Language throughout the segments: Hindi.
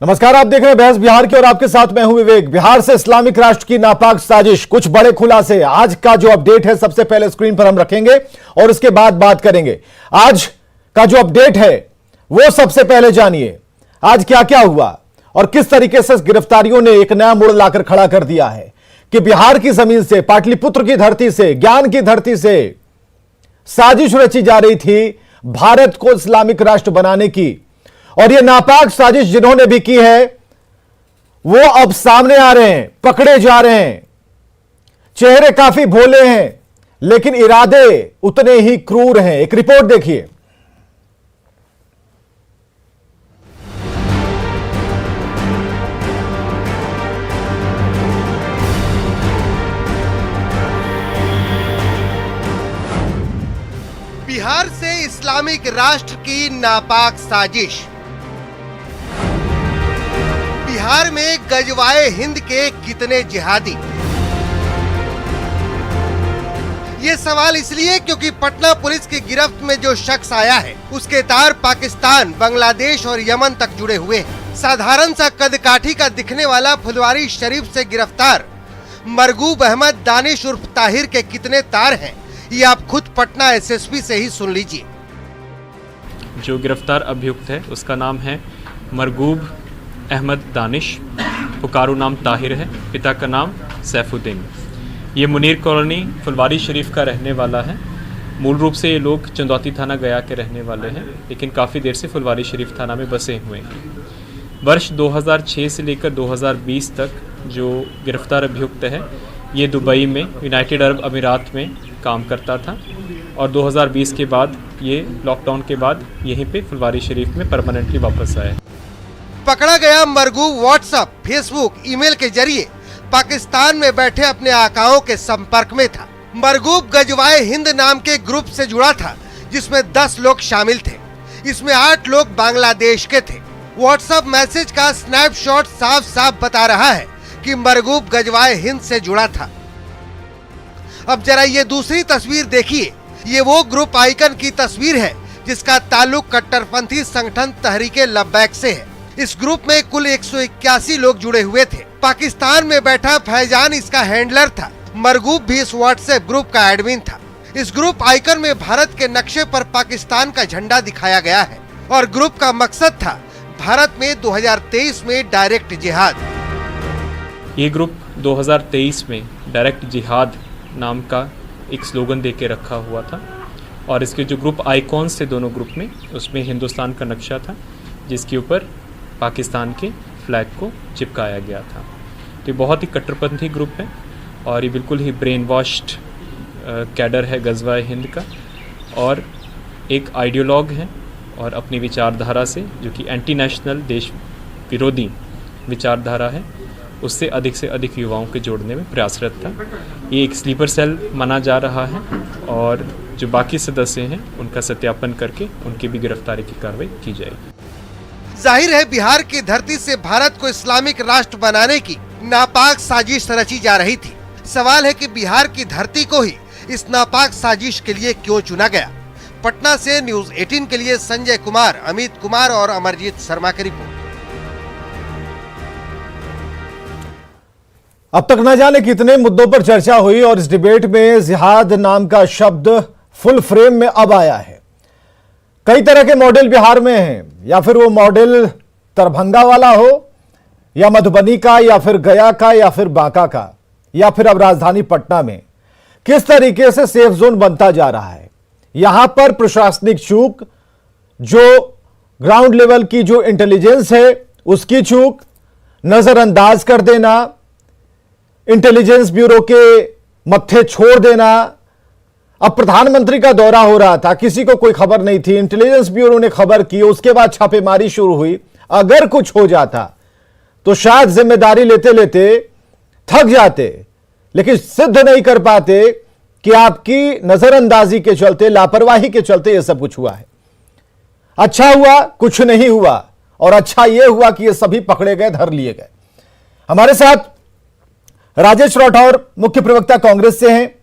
नमस्कार, आप देख रहे हैं बहस बिहार की और आपके साथ मैं हूं विवेक। बिहार से इस्लामिक राष्ट्र की नापाक साजिश, कुछ बड़े खुलासे। आज का जो अपडेट है सबसे पहले स्क्रीन पर हम रखेंगे और उसके बाद बात करेंगे। आज का जो अपडेट है वो सबसे पहले जानिए। आज क्या क्या हुआ और किस तरीके से गिरफ्तारियों ने एक नया मोड़ लाकर खड़ा कर दिया है कि बिहार की जमीन से, पाटलिपुत्र की धरती से, ज्ञान की धरती से साजिश रची जा रही थी भारत को इस्लामिक राष्ट्र बनाने की। और ये नापाक साजिश जिन्होंने भी की है वो अब सामने आ रहे हैं, पकड़े जा रहे हैं। चेहरे काफी भोले हैं लेकिन इरादे उतने ही क्रूर हैं। एक रिपोर्ट देखिए। बिहार से इस्लामिक राष्ट्र की नापाक साजिश। बिहार में गजवाए हिंद के कितने जिहादी? ये सवाल इसलिए क्योंकि पटना पुलिस की गिरफ्त में जो शख्स आया है उसके तार पाकिस्तान, बांग्लादेश और यमन तक जुड़े हुए हैं। साधारण सा कदकाठी का दिखने वाला फुलवारी शरीफ से गिरफ्तार मरगूब अहमद दानिश उर्फ ताहिर के कितने तार हैं, ये आप खुद पटना एसएसपी से ही सुन लीजिए। जो गिरफ्तार अभियुक्त है उसका नाम है मरगूब अहमद दानिश, पुकारू नाम ताहिर है, पिता का नाम सैफुद्दीन। ये मुनीर कॉलोनी फुलवारी शरीफ का रहने वाला है। मूल रूप से ये लोग चंदौती थाना गया के रहने वाले हैं लेकिन काफ़ी देर से फुलवारी शरीफ थाना में बसे हुए हैं। वर्ष 2006 से लेकर 2020 तक जो गिरफ्तार अभियुक्त है ये दुबई में, यूनाइटेड अरब अमीरात में काम करता था और 2020 के बाद ये लॉकडाउन के बाद यहीं पे फुलवारी शरीफ में परमानेंटली वापस आए। पकड़ा गया मरगूब व्हाट्सएप, फेसबुक, ईमेल के जरिए पाकिस्तान में बैठे अपने आकाओं के संपर्क में था। मरगूब गजवाए हिंद नाम के ग्रुप से जुड़ा था जिसमें 10 लोग शामिल थे। इसमें 8 लोग बांग्लादेश के थे। व्हाट्सएप मैसेज का स्नैपशॉट साफ साफ बता रहा है कि मरगूब गजवाए हिंद से जुड़ा था। अब जरा ये दूसरी तस्वीर देखिए। ये वो ग्रुप आइकन की तस्वीर है जिसका ताल्लुक कट्टरपंथी संगठन तहरीके लब्बैक से है। इस ग्रुप में कुल 181 लोग जुड़े हुए थे। पाकिस्तान में बैठा फैजान इसका हैंडलर था। मरगूब भी इस व्हाट्सएप ग्रुप का एडमिन था। इस ग्रुप आइकन में भारत के नक्शे पर पाकिस्तान का झंडा दिखाया गया है और ग्रुप का मकसद था भारत में 2023 में डायरेक्ट जिहाद। ये ग्रुप 2023 में डायरेक्ट जिहाद नाम का एक स्लोगन दे के रखा हुआ था और इसके जो ग्रुप आइकॉन्स थे दोनों ग्रुप में, उसमें हिंदुस्तान का नक्शा था जिसके ऊपर पाकिस्तान के फ्लैग को चिपकाया गया था। तो ये बहुत ही कट्टरपंथी ग्रुप है और ये बिल्कुल ही ब्रेन वॉश्ड कैडर है गजवाए हिंद का और एक आइडियोलॉग है और अपनी विचारधारा से, जो कि एंटी नेशनल, देश विरोधी विचारधारा है, उससे अधिक युवाओं के जोड़ने में प्रयासरत था। ये एक स्लीपर सेल माना जा रहा है और जो बाकी सदस्य हैं उनका सत्यापन करके उनकी भी गिरफ्तारी की कार्रवाई की जाएगी। जाहिर है बिहार की धरती से भारत को इस्लामिक राष्ट्र बनाने की नापाक साजिश रची जा रही थी। सवाल है कि बिहार की धरती को ही इस नापाक साजिश के लिए क्यों चुना गया। पटना से न्यूज़ 18 के लिए संजय कुमार, अमित कुमार और अमरजीत शर्मा की रिपोर्ट। अब तक न जाने कितने मुद्दों पर चर्चा हुई और इस डिबेट में जिहाद नाम का शब्द फुल फ्रेम में अब आया है। कई तरह के मॉडल बिहार में हैं, या फिर वो मॉडल दरभंगा वाला हो या मधुबनी का या फिर गया का या फिर बांका का या फिर अब राजधानी पटना में किस तरीके से सेफ जोन बनता जा रहा है। यहां पर प्रशासनिक चूक, जो ग्राउंड लेवल की जो इंटेलिजेंस है उसकी चूक, नजरअंदाज कर देना, इंटेलिजेंस ब्यूरो के मत्थे छोड़ देना। अब प्रधानमंत्री का दौरा हो रहा था, किसी को कोई खबर नहीं थी, इंटेलिजेंस ब्यूरो ने खबर की, उसके बाद छापेमारी शुरू हुई। अगर कुछ हो जाता तो शायद जिम्मेदारी लेते लेते थक जाते, लेकिन सिद्ध नहीं कर पाते कि आपकी नजरअंदाजी के चलते, लापरवाही के चलते यह सब कुछ हुआ है। अच्छा हुआ कुछ नहीं हुआ और अच्छा यह हुआ कि ये सभी पकड़े गए, धर लिए गए। हमारे साथ राजेश राठौर मुख्य प्रवक्ता कांग्रेस से हैं,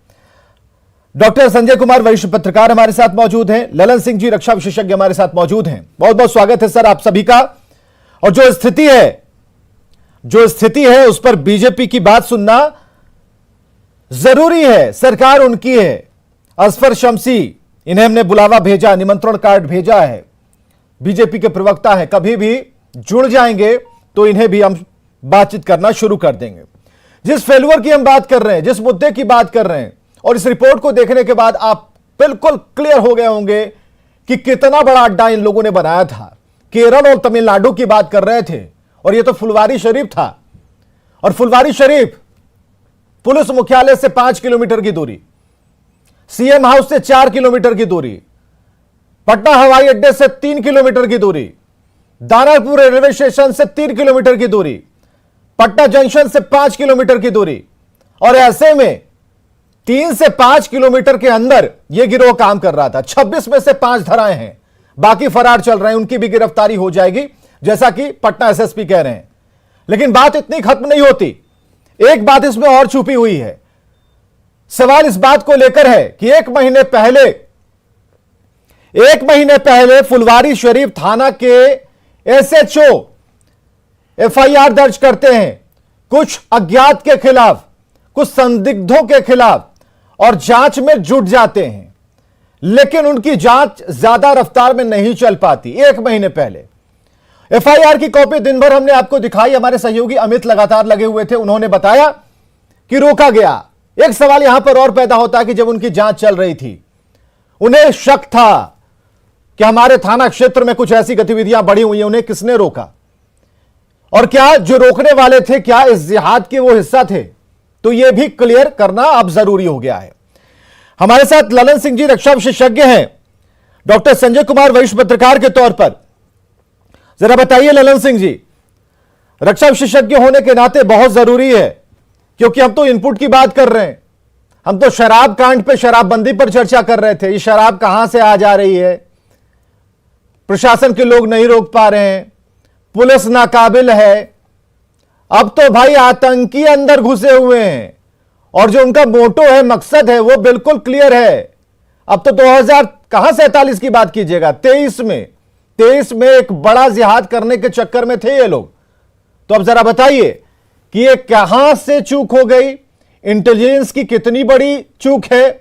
डॉक्टर संजय कुमार वरिष्ठ पत्रकार हमारे साथ मौजूद हैं, ललन सिंह जी रक्षा विशेषज्ञ हमारे साथ मौजूद हैं। बहुत बहुत स्वागत है सर आप सभी का। और जो स्थिति है उस पर बीजेपी की बात सुनना जरूरी है। सरकार उनकी है। असफर शमसी, इन्हें हमने बुलावा भेजा, निमंत्रण कार्ड भेजा है, बीजेपी के प्रवक्ता है, कभी भी जुड़ जाएंगे तो इन्हें भी हम बातचीत करना शुरू कर देंगे। जिस फेल्यूर की हम बात कर रहे हैं, जिस मुद्दे की बात कर रहे हैं, और इस रिपोर्ट को देखने के बाद आप बिल्कुल क्लियर हो गए होंगे कि कितना बड़ा अड्डा इन लोगों ने बनाया था। केरल और तमिलनाडु की बात कर रहे थे और यह तो फुलवारी शरीफ था, और फुलवारी शरीफ पुलिस मुख्यालय से 5 किलोमीटर की दूरी, सीएम हाउस से 4 किलोमीटर की दूरी, पटना हवाई अड्डे से 3 किलोमीटर की दूरी, दानापुर रेलवे स्टेशन से 3 किलोमीटर की दूरी, पटना जंक्शन से 5 किलोमीटर की दूरी। और ऐसे में 3 से 5 किलोमीटर के अंदर यह गिरोह काम कर रहा था। 26 में से 5 धराए हैं, बाकी फरार चल रहे हैं, उनकी भी गिरफ्तारी हो जाएगी, जैसा कि पटना एसएसपी कह रहे हैं। लेकिन बात इतनी खत्म नहीं होती, एक बात इसमें और छुपी हुई है। सवाल इस बात को लेकर है कि एक महीने पहले फुलवारी शरीफ थाना के एसएचओ एफआईआर दर्ज करते हैं कुछ अज्ञात के खिलाफ, कुछ संदिग्धों के खिलाफ, और जांच में जुट जाते हैं। लेकिन उनकी जांच ज्यादा रफ्तार में नहीं चल पाती। एक महीने पहले एफआईआर की कॉपी दिन भर हमने आपको दिखाई, हमारे सहयोगी अमित लगातार लगे हुए थे, उन्होंने बताया कि रोका गया। एक सवाल यहां पर और पैदा होता है कि जब उनकी जांच चल रही थी, उन्हें शक था कि हमारे थाना क्षेत्र में कुछ ऐसी गतिविधियां बढ़ी हुई हैं, उन्हें किसने रोका, और क्या जो रोकने वाले थे क्या इस जिहाद के वो हिस्सा थे? तो यह भी क्लियर करना अब जरूरी हो गया है। हमारे साथ ललन सिंह जी रक्षा विशेषज्ञ हैं, डॉक्टर संजय कुमार वरिष्ठ पत्रकार के तौर पर। जरा बताइए ललन सिंह जी, रक्षा विशेषज्ञ होने के नाते बहुत जरूरी है, क्योंकि हम तो इनपुट की बात कर रहे हैं, हम तो शराब कांड पे, शराबबंदी पर चर्चा कर रहे थे। ये शराब कहां से आ जा रही है, प्रशासन के लोग नहीं रोक पा रहे हैं, पुलिस नाकाबिल है। अब तो भाई आतंकी अंदर घुसे हुए हैं, और जो उनका मोटो है, मकसद है, वो बिल्कुल क्लियर है। अब तो 2000 कहां 47 की बात कीजिएगा, 23 में एक बड़ा जिहाद करने के चक्कर में थे ये लोग। तो अब जरा बताइए कि ये कहां से चूक हो गई, इंटेलिजेंस की कितनी बड़ी चूक है,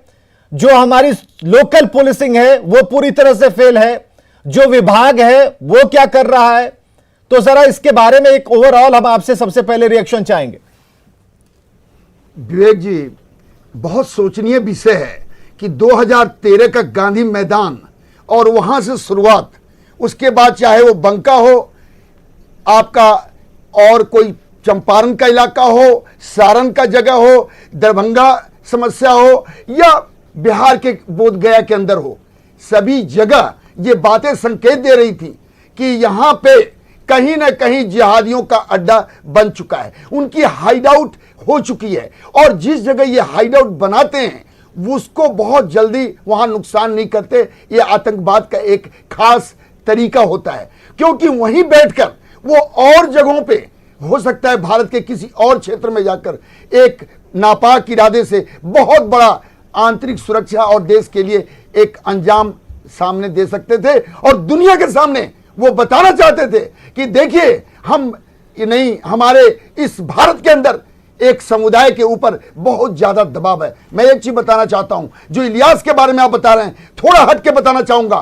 जो हमारी लोकल पुलिसिंग है वो पूरी तरह से फेल है, जो विभाग है वो क्या कर रहा है? तो जरा इसके बारे में एक ओवरऑल हम आपसे सबसे पहले रिएक्शन चाहेंगे। विवेक जी, बहुत सोचनीय विषय है कि 2013 का गांधी मैदान और वहां से शुरुआत, उसके बाद चाहे वो बंका हो आपका, और कोई चंपारण का इलाका हो, सारण का जगह हो, दरभंगा समस्या हो, या बिहार के बोधगया के अंदर हो, सभी जगह ये बातें संकेत दे रही थी कि यहां पे कहीं ना कहीं जिहादियों का अड्डा बन चुका है, उनकी हाइडआउट हो चुकी है। और जिस जगह ये हाइडआउट बनाते हैं उसको बहुत जल्दी वहां नुकसान नहीं करते। ये आतंकवाद का एक खास तरीका होता है, क्योंकि वहीं बैठकर वो और जगहों पे, हो सकता है भारत के किसी और क्षेत्र में जाकर, एक नापाक इरादे से बहुत बड़ा आंतरिक सुरक्षा और देश के लिए एक अंजाम सामने दे सकते थे, और दुनिया के सामने वो बताना चाहते थे कि देखिए हम नहीं, हमारे इस भारत के अंदर एक समुदाय के ऊपर बहुत ज्यादा दबाव है। मैं एक चीज बताना चाहता हूं, जो इलियास के बारे में आप बता रहे हैं, थोड़ा हट के बताना चाहूंगा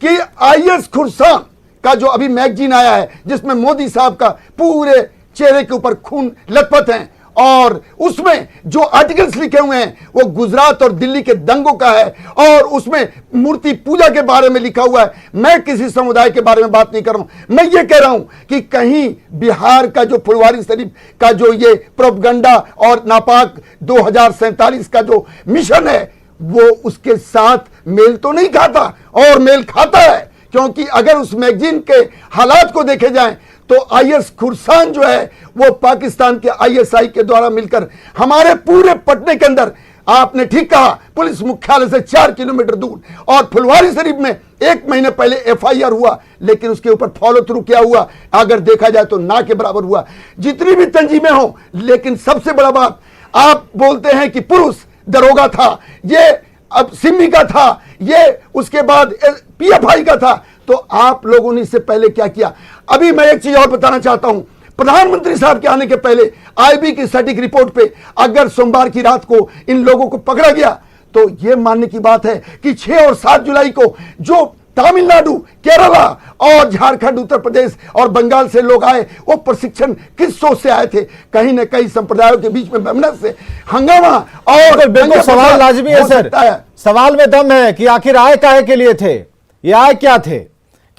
कि आईएस खुरसान का जो अभी मैगजीन आया है, जिसमें मोदी साहब का पूरे चेहरे के ऊपर खून लथपथ हैं, और उसमें जो आर्टिकल्स लिखे हुए हैं वो गुजरात और दिल्ली के दंगों का है, और उसमें मूर्ति पूजा के बारे में लिखा हुआ है। मैं किसी समुदाय के बारे में बात नहीं कर रहा हूं, मैं ये कह रहा हूं कि कहीं बिहार का जो फुलवारी शरीफ का जो ये प्रोपगंडा और नापाक 2047 का जो मिशन है, वो उसके साथ मेल तो नहीं खाता, और मेल खाता है, क्योंकि अगर उस मैगजीन के हालात को देखे जाएं तो आईएस खुरसान जो है वो पाकिस्तान के आईएसआई के द्वारा मिलकर हमारे पूरे पटने के अंदर, आपने ठीक कहा, पुलिस मुख्यालय से 4 किलोमीटर दूर, और फुलवारी शरीफ में 1 महीने पहले एफआईआर हुआ, लेकिन उसके ऊपर फॉलो थ्रू क्या हुआ, अगर देखा जाए तो ना के बराबर हुआ। जितनी भी तंजीमें हो, लेकिन सबसे बड़ा बात, आप बोलते हैं कि पुरुष दरोगा था, ये अब सिमी का था, ये उसके बाद पीएफआई का था, तो आप लोगों ने इससे पहले क्या किया? अभी मैं एक चीज और बताना चाहता हूं, प्रधानमंत्री साहब के आने के पहले आईबी की सटीक रिपोर्ट पे अगर सोमवार की रात को इन लोगों को पकड़ा गया तो यह मानने की बात है कि 6 और 7 जुलाई को जो तमिलनाडु, केरला और झारखंड, उत्तर प्रदेश और बंगाल से लोग आए, वो प्रशिक्षण किस सोच से आए थे? कहीं न कहीं संप्रदायों के बीच में मेमनत से हंगामा और बिल्कुल सवाल लाजमी है सर, सवाल में दम है कि आखिर आए काहे के लिए थे? ये आए क्या थे?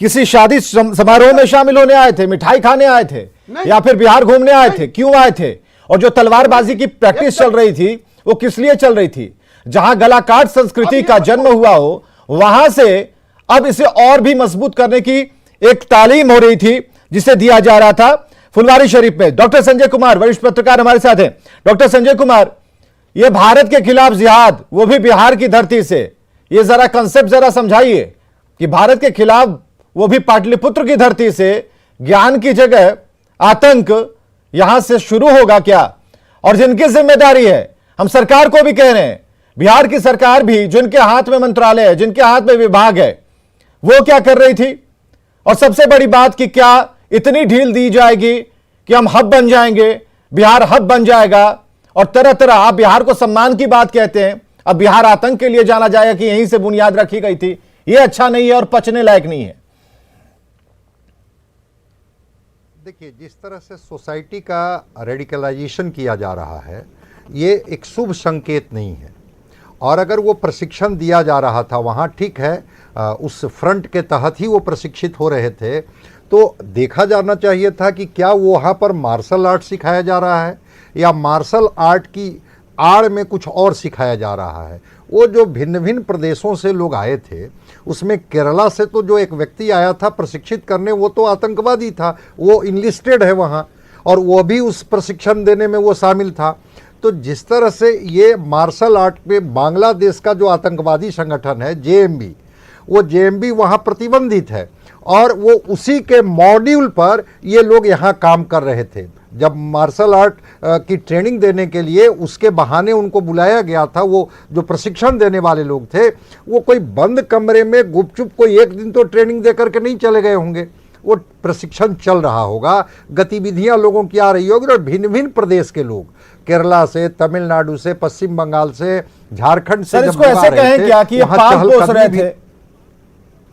किसी शादी समारोह में शामिल होने आए थे, मिठाई खाने आए थे, या फिर बिहार घूमने आए थे? क्यों आए थे? और जो तलवारबाजी की प्रैक्टिस चल रही थी वो किस लिए चल रही थी? जहां गलाकाट संस्कृति का जन्म हुआ हो, वहां से अब इसे और भी मजबूत करने की एक तालीम हो रही थी जिसे दिया जा रहा था फुलवारी शरीफ में। डॉक्टर संजय कुमार वरिष्ठ पत्रकार हमारे साथ हैं। डॉक्टर संजय कुमार, यह भारत के खिलाफ जिहाद, वो भी बिहार की धरती से, यह जरा कंसेप्ट जरा समझाइए कि भारत के खिलाफ वो भी पाटलिपुत्र की धरती से ज्ञान की जगह आतंक यहां से शुरू होगा क्या? और जिनकी जिम्मेदारी है, हम सरकार को भी कह रहे हैं, बिहार की सरकार भी, जिनके हाथ में मंत्रालय है, जिनके हाथ में विभाग है, वो क्या कर रही थी? और सबसे बड़ी बात कि क्या इतनी ढील दी जाएगी कि हम हब बन जाएंगे, बिहार हब बन जाएगा और तरह तरह, आप बिहार को सम्मान की बात कहते हैं, अब बिहार आतंक के लिए जाना जाएगा कि यहीं से बुनियाद रखी गई थी? यह अच्छा नहीं है और पचने लायक नहीं है। देखिए, जिस तरह से सोसाइटी का रेडिकलाइजेशन किया जा रहा है, ये एक शुभ संकेत नहीं है। और अगर वो प्रशिक्षण दिया जा रहा था वहाँ, ठीक है, उस फ्रंट के तहत ही वो प्रशिक्षित हो रहे थे, तो देखा जाना चाहिए था कि क्या वो वहाँ पर मार्शल आर्ट सिखाया जा रहा है या मार्शल आर्ट की आड़ में कुछ और सिखाया जा रहा है। वो जो भिन्न भिन्न प्रदेशों से लोग आए थे, उसमें केरला से तो जो एक व्यक्ति आया था प्रशिक्षित करने, वो तो आतंकवादी था, वो इनलिस्टेड है वहाँ, और वो भी उस प्रशिक्षण देने में वो शामिल था। तो जिस तरह से ये मार्शल आर्ट में बांग्लादेश का जो आतंकवादी संगठन है जेएमबी, वो जेएमबी वहाँ प्रतिबंधित है और वो उसी के मॉड्यूल पर ये लोग यहाँ काम कर रहे थे। जब मार्शल आर्ट की ट्रेनिंग देने के लिए उसके बहाने उनको बुलाया गया था, वो जो प्रशिक्षण देने वाले लोग थे, वो कोई बंद कमरे में गुपचुप कोई एक दिन तो ट्रेनिंग दे करके नहीं चले गए होंगे, वो प्रशिक्षण चल रहा होगा, गतिविधियां लोगों की आ रही होगी। और भिन्न भिन्न प्रदेश के लोग, केरला से, तमिलनाडु से, पश्चिम बंगाल से, झारखंड से, सर इसको ऐसे कहें क्या कि ये पाल पोस रहे थे?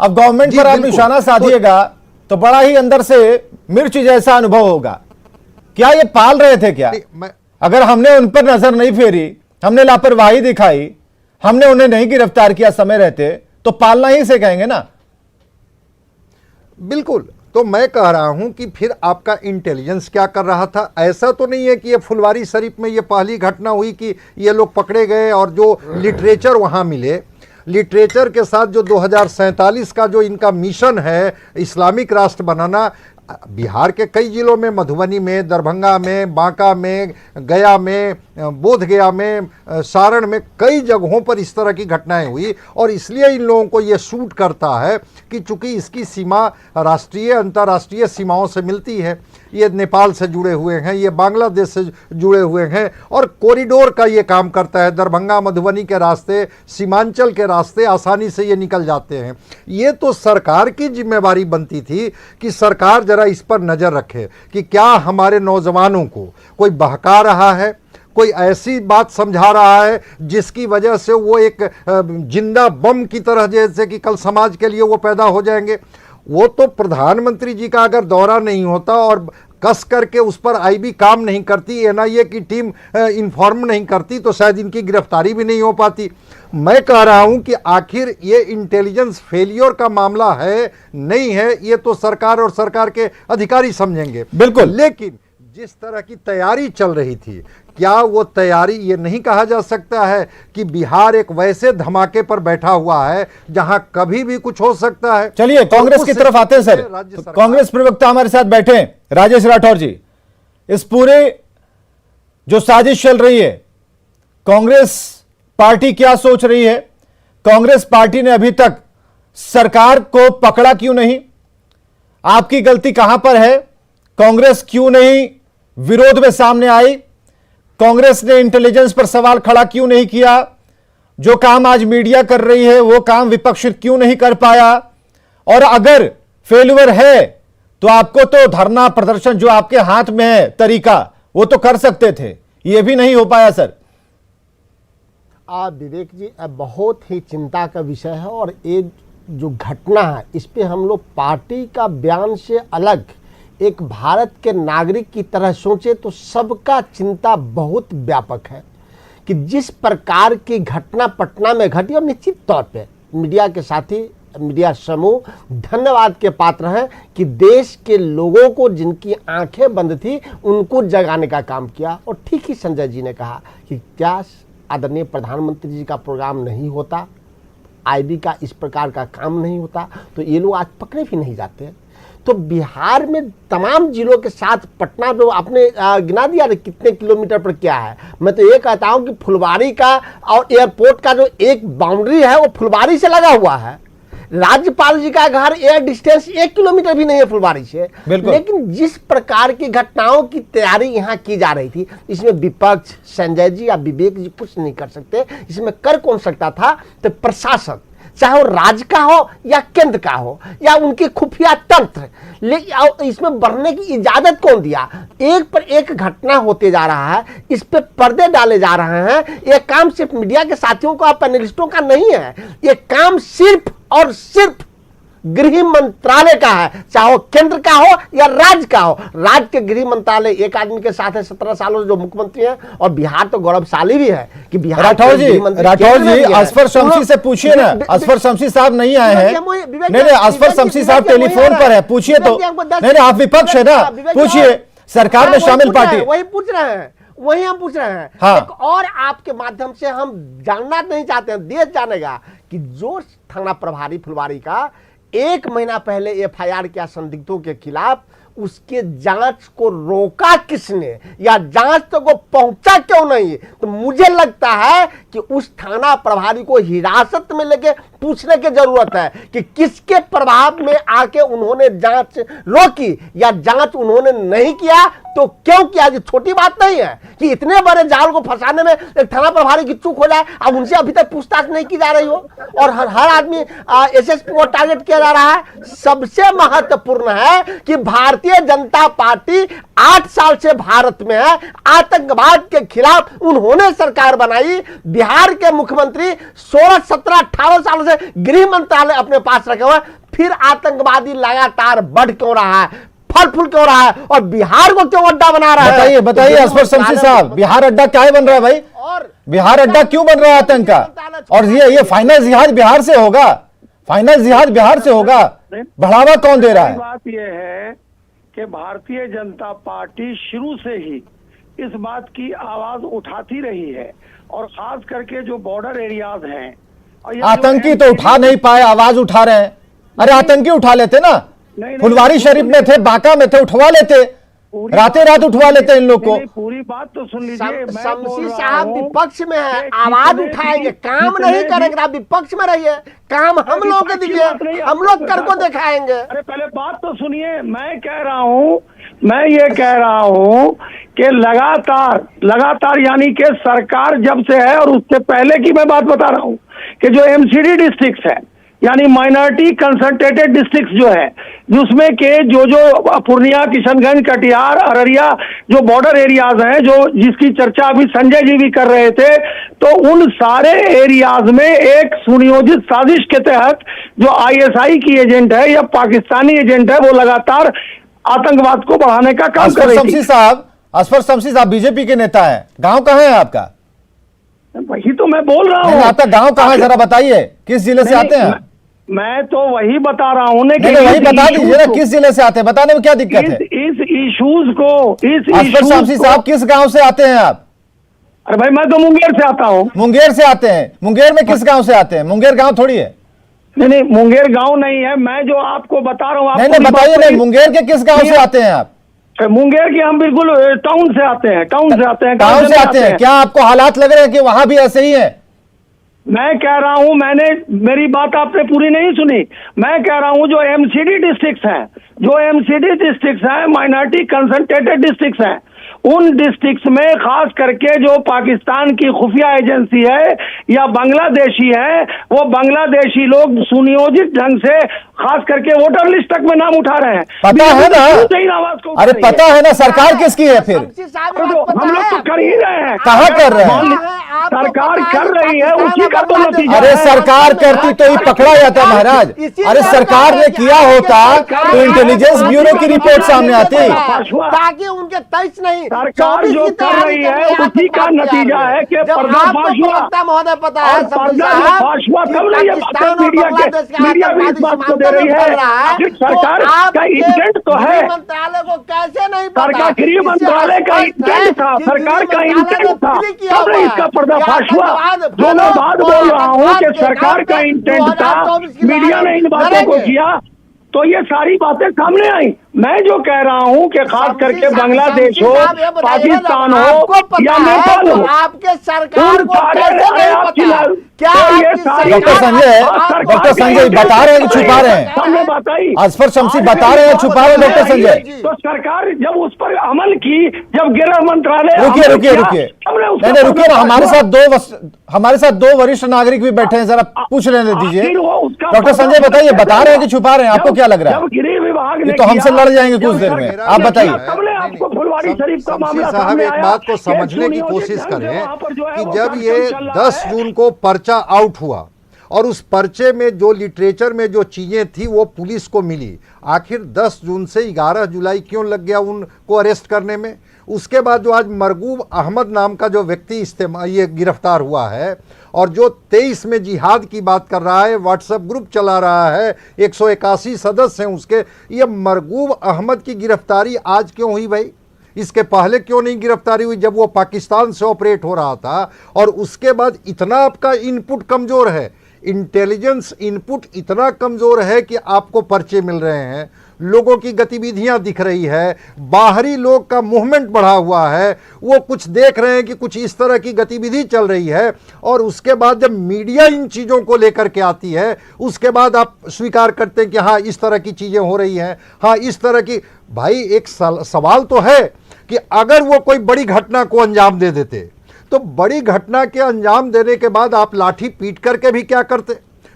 अब गवर्नमेंट पर आप निशाना साधिएगा तो बड़ा ही अंदर से मिर्च जैसा अनुभव होगा। क्या ये पाल रहे थे क्या? अगर हमने उन पर नजर नहीं फेरी, हमने लापरवाही दिखाई, हमने उन्हें नहीं गिरफ्तार किया समय रहते, तो पालना ही से कहेंगे ना। बिल्कुल। तो मैं कह रहा हूं कि फिर आपका इंटेलिजेंस क्या कर रहा था? ऐसा तो नहीं है कि ये फुलवारी शरीफ में ये पहली घटना हुई कि ये लोग पकड़े गए और जो लिटरेचर वहां मिले, लिटरेचर के साथ जो 2047 का जो इनका मिशन है इस्लामिक राष्ट्र बनाना, बिहार के कई जिलों में, मधुबनी में, दरभंगा में, बांका में, गया में, बोधगया में, सारण में, कई जगहों पर इस तरह की घटनाएं हुई। और इसलिए इन लोगों को ये सूट करता है कि चूंकि इसकी सीमा राष्ट्रीय अंतर्राष्ट्रीय सीमाओं से मिलती है, ये नेपाल से जुड़े हुए हैं, ये बांग्लादेश से जुड़े हुए हैं, और कॉरिडोर का ये काम करता है। दरभंगा मधुबनी के रास्ते, सीमांचल के रास्ते आसानी से ये निकल जाते हैं। ये तो सरकार की जिम्मेवारी बनती थी कि सरकार जरा इस पर नज़र रखे कि क्या हमारे नौजवानों को कोई बहका रहा है, कोई ऐसी बात समझा रहा है जिसकी वजह से वो एक जिंदा बम की तरह, जैसे कि कल समाज के लिए वो पैदा हो जाएंगे। वो तो प्रधानमंत्री जी का अगर दौरा नहीं होता और कस करके उस पर आईबी काम नहीं करती, एनआईए की टीम इन्फॉर्म नहीं करती, तो शायद इनकी गिरफ्तारी भी नहीं हो पाती। मैं कह रहा हूं कि आखिर ये इंटेलिजेंस फेलियर का मामला है नहीं है, ये तो सरकार और सरकार के अधिकारी समझेंगे। बिल्कुल। लेकिन जिस तरह की तैयारी चल रही थी, क्या वो तैयारी, ये नहीं कहा जा सकता है कि बिहार एक वैसे धमाके पर बैठा हुआ है जहां कभी भी कुछ हो सकता है। चलिए कांग्रेस की तरफ आते हैं सर। तो कांग्रेस प्रवक्ता हमारे साथ बैठे हैं, राजेश राठौर जी। इस पूरे जो साजिश चल रही है, कांग्रेस पार्टी क्या सोच रही है? कांग्रेस पार्टी ने अभी तक सरकार को पकड़ा क्यों नहीं? आपकी गलती कहां पर है? कांग्रेस क्यों नहीं विरोध में सामने आई? कांग्रेस ने इंटेलिजेंस पर सवाल खड़ा क्यों नहीं किया? जो काम आज मीडिया कर रही है वो काम विपक्ष क्यों नहीं कर पाया? और अगर फेल्यूर है तो आपको तो धरना प्रदर्शन जो आपके हाथ में है तरीका, वो तो कर सकते थे, ये भी नहीं हो पाया सर। विवेक जी, बहुत ही चिंता का विषय है और ये जो घटना है इस पे हम लोग पार्टी का बयान से अलग एक भारत के नागरिक की तरह सोचे तो सबका चिंता बहुत व्यापक है कि जिस प्रकार की घटना पटना में घटी, और निश्चित तौर पे मीडिया के साथी, मीडिया समूह धन्यवाद के पात्र हैं कि देश के लोगों को जिनकी आंखें बंद थी उनको जगाने का काम किया। और ठीक ही संजय जी ने कहा कि क्या आदरणीय प्रधानमंत्री जी का प्रोग्राम नहीं होता, आईबी का इस प्रकार का काम नहीं होता तो ये लोग आज पकड़े भी नहीं जाते। तो बिहार में तमाम जिलों के साथ पटना जो आपने गिना दिया कितने किलोमीटर पर क्या है, मैं तो ये कहता हूं कि फुलवारी का और एयरपोर्ट का जो एक बाउंड्री है वो फुलवारी से लगा हुआ है। राज्यपाल जी का घर एयर डिस्टेंस 1 किलोमीटर भी नहीं है फुलवारी से। लेकिन जिस प्रकार की घटनाओं की तैयारी यहाँ की जा रही थी, इसमें विपक्ष, संजय जी या विवेक जी कुछ नहीं कर सकते। इसमें कर कौन सकता था? तो प्रशासन, चाहे वो राज्य का हो या केंद्र का हो या उनके खुफिया तंत्र। लेकिन इसमें बढ़ने की इजाजत कौन दिया? एक पर एक घटना होते जा रहा है, इस पे पर्दे डाले जा रहे हैं। ये काम सिर्फ मीडिया के साथियों का, पैनलिस्टों का नहीं है, ये काम सिर्फ और सिर्फ गृह मंत्रालय का है, चाहे वो केंद्र का हो या राज्य का हो। राज्य के गृह मंत्रालय एक आदमी के साथ है 17 सालों से जो मुख्यमंत्री हैं, और बिहार तो गौरवशाली भी है कि बिहार। राठौर जी असफर शमसी से पूछिए ना, असफर शमसी साहब नहीं आए हैं। नहीं, असफर शमसी साहब टेलीफोन पर है, पूछिए तो। नहीं, आप विपक्ष है ना, पूछिए, सरकार में शामिल पार्टी। वही पूछ रहे हैं, वही हम पूछ रहे हैं। हाँ। एक और आपके माध्यम से हम जानना नहीं चाहते हैं, देश जानेगा कि जो थाना प्रभारी फुलवारी का 1 महीना पहले एफआईआर किया संदिग्धों के खिलाफ, उसके जांच को रोका किसने या जांच तक को पहुंचा क्यों नहीं? तो मुझे लगता है कि उस थाना प्रभारी को हिरासत में लेके पूछने की जरूरत है कि किसके प्रभाव में आके उन्होंने जांच रोकी या जांच उन्होंने नहीं किया तो क्यों किया। ये छोटी बात नहीं है कि इतने बड़े जाल को फंसाने में एक थाना प्रभारी की चूक हो जाए, अब उनसे अभी तक पूछताछ नहीं की जा रही हो और हर आदमी एसएसपी को टारगेट किया जा रहा है। सबसे महत्वपूर्ण है कि भारतीय जनता पार्टी 8 साल से भारत में है, आतंकवाद के खिलाफ उन्होंने सरकार बनाई। बिहार के मुख्यमंत्री 16, 17, 18 सालों से गृह मंत्रालय अपने पास रखे हुए, फिर आतंकवादी लगातार बढ़ क्यों रहा है, फल फूल क्यों रहा है और बिहार को क्यों अड्डा बना रहा है? बताइए असफर शमसी साहब, बिहार अड्डा क्या बन रहा है भाई? और बिहार अड्डा क्यों बन रहा है आतंक का? और ये फाइनल जिहाद बिहार से होगा, फाइनल जिहाद बिहार से होगा, बढ़ावा कौन दे रहा है? बात यह है कि भारतीय जनता पार्टी शुरू से ही इस बात की आवाज उठाती रही है और खास करके जो बॉर्डर एरियाज हैं, आतंकी तो उठा नहीं पाए, आवाज उठा रहे हैं। अरे आतंकी उठा लेते ना, फुलवारी शरीफ में थे, बांका में थे, उठवा लेते, रातें रात उठवा लेते इन लोग को। पूरी बात तो सुन लीजिए। शमसी साहब विपक्ष में है, आवाज उठाएंगे, काम नहीं करेंगे। आप विपक्ष में रहिए, काम हम लोग के दीजिए, हम लोग कर को दिखाएंगे। अरे पहले बात तो सुनिए, मैं ये कह रहा हूँ कि लगातार यानी कि सरकार जब से है और उससे पहले की मैं बात बता रहा हूँ कि जो एमसीडी डिस्ट्रिक्ट है यानी माइनॉरिटी कंसंट्रेटेड डिस्ट्रिक्ट जो है, जिसमें के जो पूर्णिया, किशनगंज, कटिहार, अररिया जो बॉर्डर एरियाज हैं, जो जिसकी चर्चा अभी संजय जी भी कर रहे थे, तो उन सारे एरियाज में एक सुनियोजित साजिश के तहत जो आईएसआई की एजेंट है या पाकिस्तानी एजेंट है, वो लगातार आतंकवाद को बढ़ाने का काम कर रही थी। असफर शमसी साहब बीजेपी के नेता है, गांव कहाँ है आपका? वही तो मैं बोल रहा हूँ। आपका गांव कहाँ है जरा बताइए, किस जिले से आते हैं? मैं तो वही बता रहा हूँ ना, वही बता दीजिए ना, किस जिले से आते हैं, बताने में क्या दिक्कत है? इस इश्यूज को असफर शमसी साहब किस गांव से आते हैं आप? अरे भाई मैं तो मुंगेर से आता हूँ। मुंगेर से आते हैं? मुंगेर में किस गांव से आते हैं? मुंगेर गांव थोड़ी है। नहीं, मुंगेर गांव नहीं है, मैं जो आपको बता रहा हूँ। नहीं बताइए ना, मुंगेर के किस गांव से आते हैं आप? मुंगेर के हम बिल्कुल टाउन से आते हैं। टाउन से आते हैं। क्या आपको हालात लग रहे हैं कि वहां भी ऐसे ही है? मैं कह रहा हूं, मेरी बात आपने पूरी नहीं सुनी। मैं कह रहा हूं जो एमसीडी डिस्ट्रिक्ट्स हैं, माइनॉरिटी कंसंट्रेटेड डिस्ट्रिक्ट्स हैं, उन डिस्ट्रिक्ट्स में खास करके जो पाकिस्तान की खुफिया एजेंसी है या बांग्लादेशी है, वो बांग्लादेशी लोग सुनियोजित ढंग से खास करके वोटर लिस्ट तक में नाम उठा रहे हैं। पता है ना, आवाज को अरे पता है ना सरकार किसकी है फिर? हम लोग तो कर ही रहे हैं। कहाँ कर रहे हैं? सरकार कर रही है, उसी का तो नतीजा। अरे सरकार करती तो ही पकड़ा जाता महाराज। अरे सरकार ने किया होता तो इंटेलिजेंस ब्यूरो की रिपोर्ट सामने आती। ताकि उनके 23 नहीं सरकार जो कर रही है उसी का नतीजा है कि पर्दाफाश हुआ। महोदय पता है पर्दाफाश हुआ तब नहीं मीडिया भी इस बात को दे रही है। सरकार का इंटेंट तो है, मंत्रालय को कैसे नहीं सरकार गृह मंत्रालय का इंटेंट था, सरकार का इंटेंट था, तब नहीं इसका पर्दाफाश हुआ। जो मैं बात बोल रहा हूँ कि सरकार का इंटेंट था, मीडिया ने इन बातों को किया तो ये सारी बातें सामने आई। मैं जो कह रहा हूँ कि खास करके बांग्लादेश हो, पाकिस्तान हो या नेपाल हो, आपके सरकार को कैसे नहीं पता? क्या डॉक्टर संजय बता रहे हैं कि छुपा रहे हैं? हमने बताई, असफर शमसी बता रहे हैं छुपा रहे हैं डॉक्टर संजय। तो सरकार जब उस पर अमल की, जब गृह मंत्रालय रुकिए नहीं रुकिए ना, हमारे साथ दो वरिष्ठ नागरिक भी बैठे हैं, जरा पूछ लेने दीजिए। डॉक्टर संजय बताइए, बता रहे हैं कि छुपा रहे हैं? आपको क्या लग रहा है? जब गृह विभाग ने ये तो हमसे लड़ जाएंगे कुछ देर में, आप बताइए। आपको फुलवारी शरीफ का मामला साहब सामने एक आया बात को कि समझने की सुनियोजित कोशिश ढंग से करें वहाँ पर जो है कि वो जब ये कार्यक्रम चल रहा 10 है। जून को पर्चा आउट हुआ और उस पर्चे में जो लिटरेचर में जो चीजें थी वो पुलिस को मिली, आखिर 10 जून से 11 जुलाई क्यों लग गया उनको अरेस्ट करने में? उसके बाद जो आज मरगूब अहमद नाम का जो व्यक्ति ये गिरफ्तार हुआ है और जो 23 में जिहाद की बात कर रहा है, व्हाट्सएप ग्रुप चला रहा है, 181 सदस्य हैं उसके, ये मरगूब अहमद की गिरफ्तारी आज क्यों हुई भाई? इसके पहले क्यों नहीं गिरफ्तारी हुई जब वो पाकिस्तान से ऑपरेट हो रहा था? और उसके बाद इतना आपका इनपुट कमज़ोर है, इंटेलिजेंस इनपुट इतना कमज़ोर है कि आपको पर्चे मिल रहे हैं, लोगों की गतिविधियां दिख रही है, बाहरी लोग का मूवमेंट बढ़ा हुआ है, वो कुछ देख रहे हैं कि कुछ इस तरह की गतिविधि चल रही है, और उसके बाद जब मीडिया इन चीज़ों को लेकर के आती है उसके बाद आप स्वीकार करते हैं कि हाँ इस तरह की चीज़ें हो रही हैं, हाँ इस तरह की। भाई एक सवाल तो है कि अगर वो कोई बड़ी घटना को अंजाम दे देते तो बड़ी घटना के अंजाम देने के बाद आप लाठी पीट करके भी क्या करते?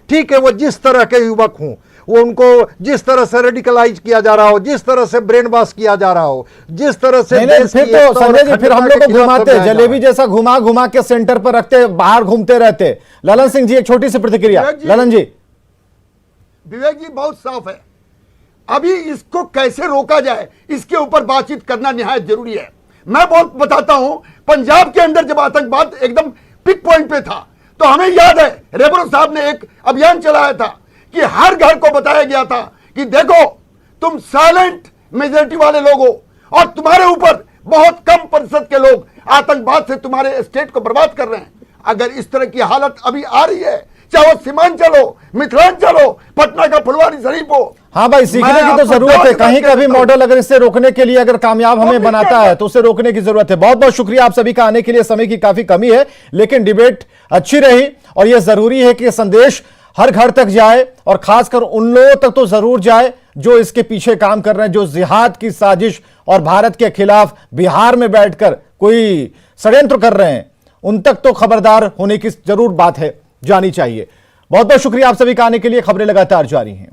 ठीक है, वो जिस तरह के युवक हों, वो उनको जिस तरह से रेडिकलाइज किया जा रहा हो, जिस तरह से ब्रेन वॉश किया जा रहा हो, जिस तरह से फिर तो संजय जी फिर हम लोग को घुमाते, जलेबी जैसा घुमा घुमा के सेंटर पर रखते, बाहर घूमते रहते। ललन सिंह जी एक छोटी सी प्रतिक्रिया। ललन जी। विवेक जी बहुत साफ है, अभी इसको कैसे रोका जाए इसके ऊपर बातचीत करना निहायत जरूरी है। मैं बहुत बताता हूं, पंजाब के अंदर जब आतंकवाद एकदम पिक पॉइंट पे था तो हमें याद है रेबरो साहब ने एक अभियान चलाया था कि हर घर को बताया गया था कि देखो तुम साइलेंट मेजॉरिटी वाले लोग हो और तुम्हारे ऊपर बहुत कम प्रतिशत के लोग आतंकवाद से तुम्हारे स्टेट को बर्बाद कर रहे हैं। अगर इस तरह की हालत अभी आ रही है, चाहे वो सीमांचल हो, मिथिलांचल हो, पटना का फुलवारी शरीफ हो, हाँ भाई सीखने की तो जरूरत है। कहीं का भी मॉडल अगर इससे रोकने के लिए अगर कामयाब हमें बनाता है तो उसे रोकने की जरूरत है। बहुत बहुत शुक्रिया आप सभी का आने के लिए। समय की काफी कमी है लेकिन डिबेट अच्छी रही और यह जरूरी है कि संदेश हर घर तक जाए और खासकर उन लोगों तक तो जरूर जाए जो इसके पीछे काम कर रहे हैं, जो जिहाद की साजिश और भारत के खिलाफ बिहार में बैठकर कोई षड्यंत्र कर रहे हैं, उन तक तो खबरदार होने की जरूर बात है, जानी चाहिए। बहुत बहुत शुक्रिया आप सभी का आने के लिए। खबरें लगातार जारी हैं।